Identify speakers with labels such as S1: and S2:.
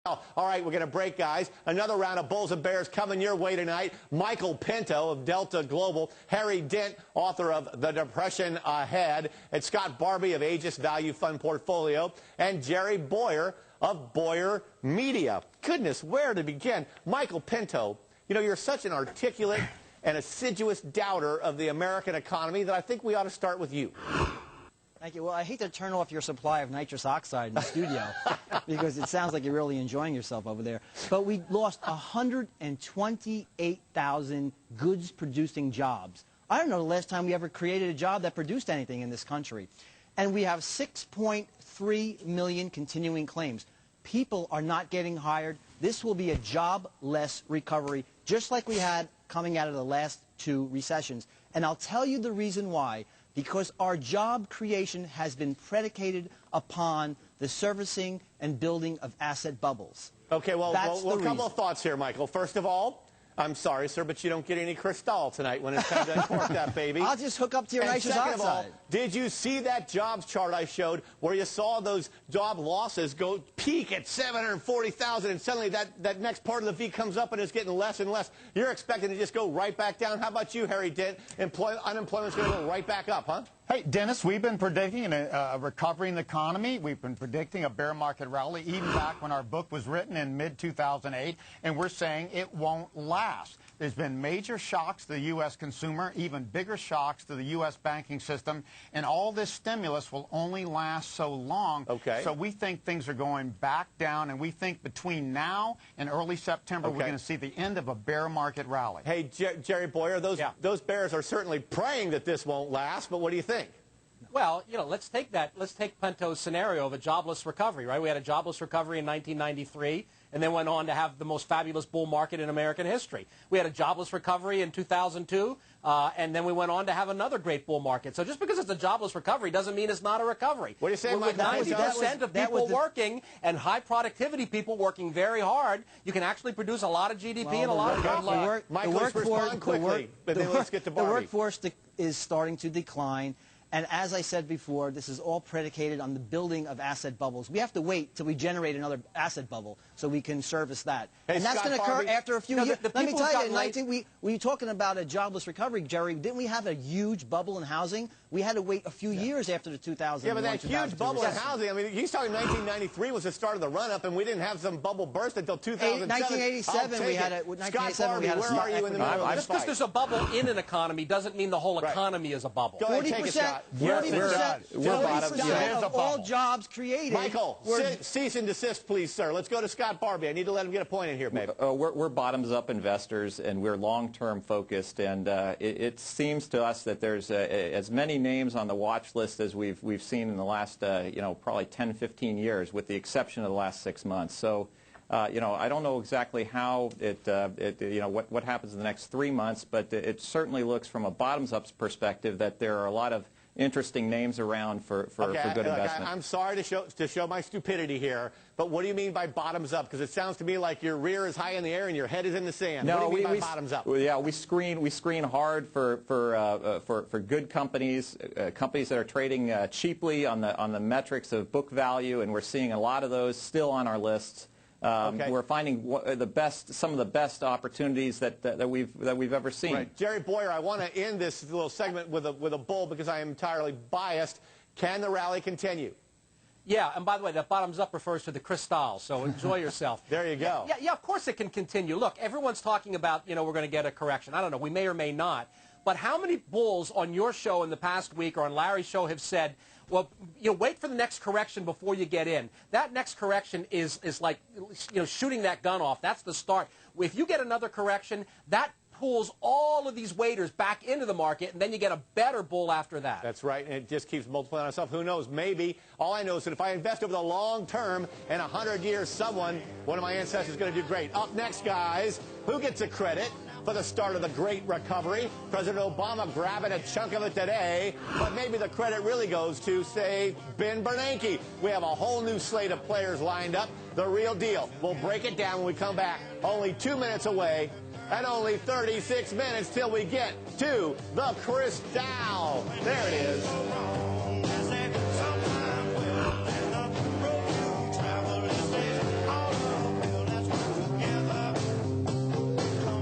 S1: All right, we're going to break, guys. Another round of Bulls and Bears coming your way tonight. Michael Pinto of Delta Global, Harry Dent, author of The Depression Ahead, and Scott Barbie of Aegis Value Fund Portfolio, and Jerry Bowyer of Bowyer Media. Goodness, where to begin? Michael Pinto, you know, you're such an articulate and assiduous doubter of the American economy that I think we ought to start with you.
S2: Thank you. Well, I hate to turn off your supply of nitrous oxide in the studio because it sounds like you're really enjoying yourself over there. But we lost 128,000 goods-producing jobs. I don't know the last time we ever created a job that produced anything in this country. And we have 6.3 million continuing claims. People are not getting hired. This will be a jobless recovery, just like we had coming out of the last two recessions. And I'll tell you the reason why. Because our job creation has been predicated upon the servicing and building of asset bubbles.
S1: Okay, well, a couple of thoughts here, Michael. First of all, I'm sorry, sir, but you don't get any Cristal tonight when it's time to uncork that baby.
S2: I'll just hook up to your nitrous oxide.
S1: Second of all, did you see that jobs chart I showed where you saw those job losses go peak at 740,000 and suddenly that next part of the V comes up and it's getting less and less? You're expecting to just go right back down. How about you, Harry Dent? Unemployment's going to go right back up, huh?
S3: Hey, Dennis, we've been predicting a recovery in the economy. We've been predicting a bear market rally even back when our book was written in mid-2008, and we're saying it won't last. There's been major shocks to the U.S. consumer, even bigger shocks to the U.S. banking system, and all this stimulus will only last so long.
S1: Okay.
S3: So we think things are going back down, and we think between now and early September we're going to see the end of a bear market rally.
S1: Hey, Jerry Bowyer, those bears are certainly praying that this won't last, but what do you think?
S4: Well, you know, let's take Pinto's scenario of a jobless recovery, right? We had a jobless recovery in 1993 and then went on to have the most fabulous bull market in American history. We had a jobless recovery in 2002, and then we went on to have another great bull market. So just because it's a jobless recovery doesn't mean it's not a recovery.
S1: What do you say,
S4: With 90% of people working and high productivity people working very hard, you can actually produce a lot of GDP and a lot of jobs.
S1: Michael, respond quickly, but then let's get to Barbie.
S2: The workforce is starting to decline. And as I said before, this is all predicated on the building of asset bubbles. We have to wait till we generate another asset bubble so we can service that.
S1: Hey,
S2: and that's going to occur after a few years.
S4: Let
S2: me tell you, when you're talking about a jobless recovery, Jerry, didn't we have a huge bubble in housing? We had to wait a few years after the 2001.
S1: Yeah, but that huge bubble in housing, I mean, he's talking 1993 was the start of the run-up, and we didn't have some bubble burst until 2007.
S2: 1987, we had a
S1: Scott Barbie, where are you in the middle of this
S4: Just because there's a bubble in an economy doesn't mean the whole economy is a bubble.
S1: Go ahead, take a shot.
S2: 40% of all jobs created.
S1: Michael, cease and desist, please, sir. Let's go to Scott Barbie. I need to let him get a point in here, babe.
S5: We're bottoms-up investors, and we're long-term focused. And it seems to us that there's as many names on the watch list as we've seen in the last, probably 10, 15 years, with the exception of the last 6 months. So, I don't know exactly how what happens in the next 3 months, but it certainly looks from a bottoms-up perspective that there are a lot of interesting names around for good investment.
S1: I'm sorry to show my stupidity here, but what do you mean by bottoms up? Because it sounds to me like your rear is high in the air and your head is in the sand.
S5: No,
S1: what do you mean by bottoms up?
S5: Yeah, we screen hard for good companies, companies that are trading cheaply on the metrics of book value, and we're seeing a lot of those still on our lists. We're finding some of the best opportunities that we've ever seen.
S1: Right. Jerry Bowyer, I want to end this little segment with a bull because I am entirely biased. Can the rally continue?
S4: Yeah, and by the way, that bottoms up refers to the Cristal, so enjoy yourself.
S1: There you go.
S4: Yeah, of course it can continue. Look, everyone's talking about, we're going to get a correction. I don't know, we may or may not. But how many bulls on your show in the past week or on Larry's show have said, well, wait for the next correction before you get in? That next correction is like, shooting that gun off. That's the start. If you get another correction, that pulls all of these waiters back into the market, and then you get a better bull after that.
S1: That's right, and it just keeps multiplying on itself. Who knows? Maybe. All I know is that if I invest over the long term, in 100 years, one of my ancestors is going to do great. Up next, guys, who gets the credit for the start of the great recovery? President Obama grabbing a chunk of it today, but maybe the credit really goes to, say, Ben Bernanke. We have a whole new slate of players lined up. The real deal. We'll break it down when we come back. Only 2 minutes away, and only 36 minutes till we get to the Cristal. There it is.